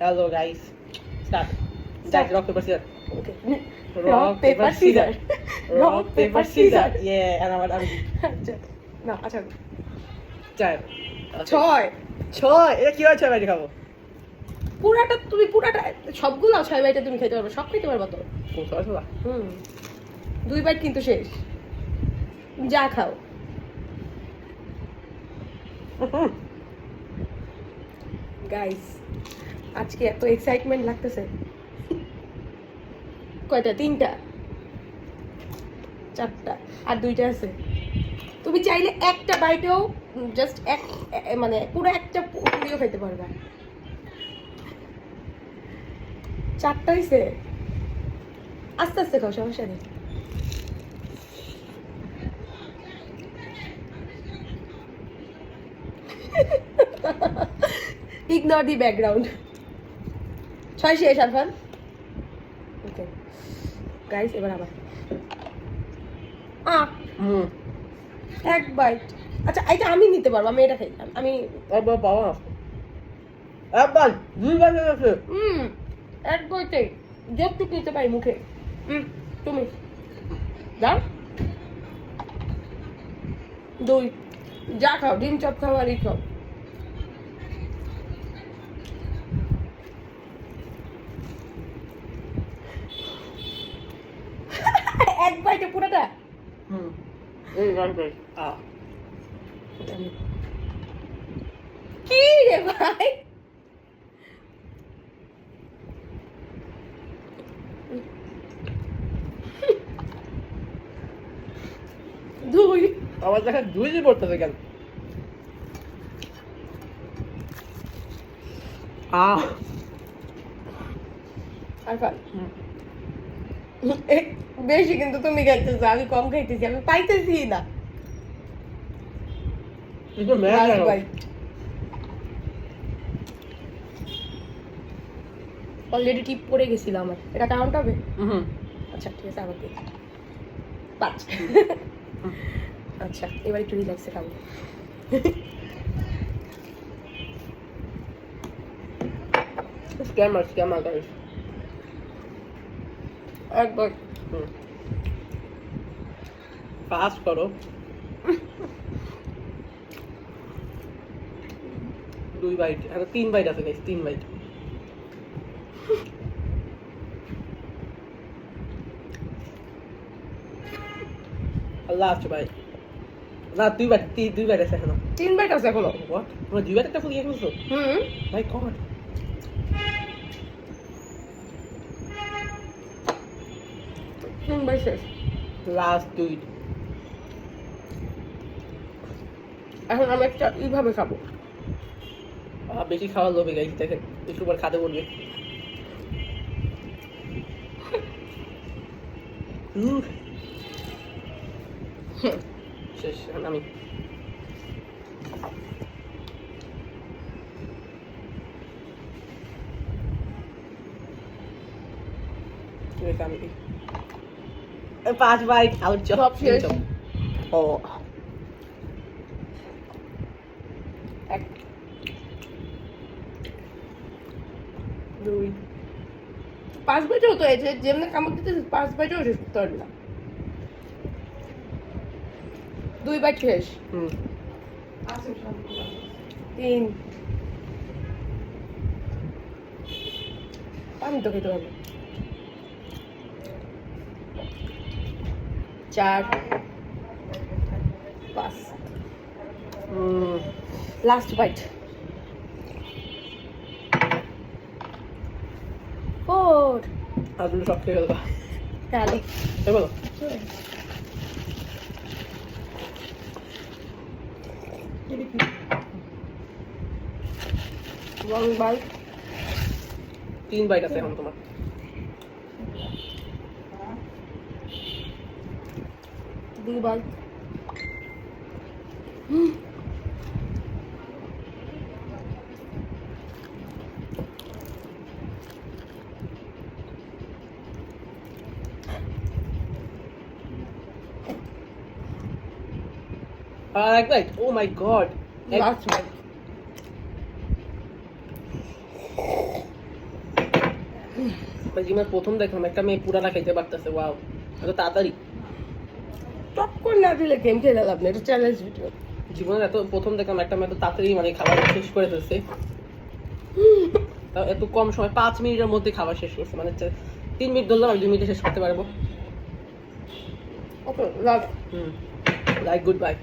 Hello guys. Start. Start. Guys, rock, paper, scissors. Okay. Rock, paper, scissors. Rock, paper, scissors. scissors. Yeah, and আমার আমি আচ্ছা না আচ্ছা 4 ছয় 6 এটা কি হয় 6 বাইরে খাবো তুমি পুরাটা সবগুলো 6 বাইটে তুমি খেতে পারবে সব খেতে পারবে তো কোসা হুম 2 বাইট কিন্তু শেষ যা খাও গাইস আজকে এত এক্সাইটমেন্ট লাগতেছে কয়টা 3টা 4টা আর 2টা আছে তুমি চাইলে একটা বাইটেও জাস্ট মানে পুরো একটা পুরিও খেতে পারবে 4টা হইছে আস্তে আস্তে খাও সমস্যা নেই ইগনোর দি ব্যাকগ্রাউন্ড 6 শেষ আরফান ওকে গাইস এবার আবার এক বাইট আচ্ছা এটা আমি নিতে পারবো আমি এটা খাইলাম আমি বাবা বাবা একবার দুই বাইরে আছে এক বাইটে যতটুকু নিতে পারি মুখে তুমি দাও 2 যা খাও ডিম চপ খাও আর খাও এক বাইটে পুরোটা এই গানটা কি রে ভাই দুই আমার দেখা দুই জি পড়তেছে কেন আরফান বেশি কিন্তু তুমি খাইতেছো আমি কম খাইতেছি আমি পাইতেছি না কিন্তু মেলা অলরেডি টিপ পড়ে গেছিল আমার এটা কাউন্ট হবে আচ্ছা ঠিক আছে আবার দিই 5 আচ্ছা এবার একটু রিল্যাক্সে খাবো স্ক্যামার গাইস একবার পাস করো 2 বাইট আর 3 বাইট আছে গাইস 3 বাইট লাস্ট বাইট না 2 বাইট আছে এখনো 3 বাইট আছে এখনো হোয়াট তোমরা 2 বাইট একটা ফুলিয়ে ফেলছো মাই গড শেষ লাস্ট দুই এখন আমি একটা এইভাবে খাবো বেশি খাওয়া লোভে গাইস দেখেন একটু পর খাতে বলবে শেষ এখন আমি আমি 5 বাইট আউট সব শেষ ও এক 2 5 বাইটেও তো এই যে যেমন কামড় দিতে 5 বাইটেও শেষ করতে পারবি না 2 বাইট শেষ 3 আমি তো খেতে পারবো 4 5 লাস্ট বাইট 4 আদুল সব খেয়ে গেল কালি এই বলো ওয়ান বাইট 3 বাইট আছে এখন তোমার দুই byte like that. Oh my god. Last one. জীবনের প্রথম দেখলাম একটা মেয়ে পুরাটা খেতে পারতেছে, ওয়াও এত তাড়াতাড়ি। টপকর্ন না দিলে গেম খেলে লাভ নেই, এটা চ্যালেঞ্জ ভিডিও। জীবনের এত প্রথম দেখলাম একটা মেয়ে এত তাড়াতাড়ি মানে খাবার শেষ করে ফেলছে। তাও এত কম সময় 5 মিনিটের মধ্যে খাবার শেষ করছে, মানে 3 মিনিট ধরলাম আমি 2 মিনিটে শেষ করতে পারবো। Okay love. Like good by.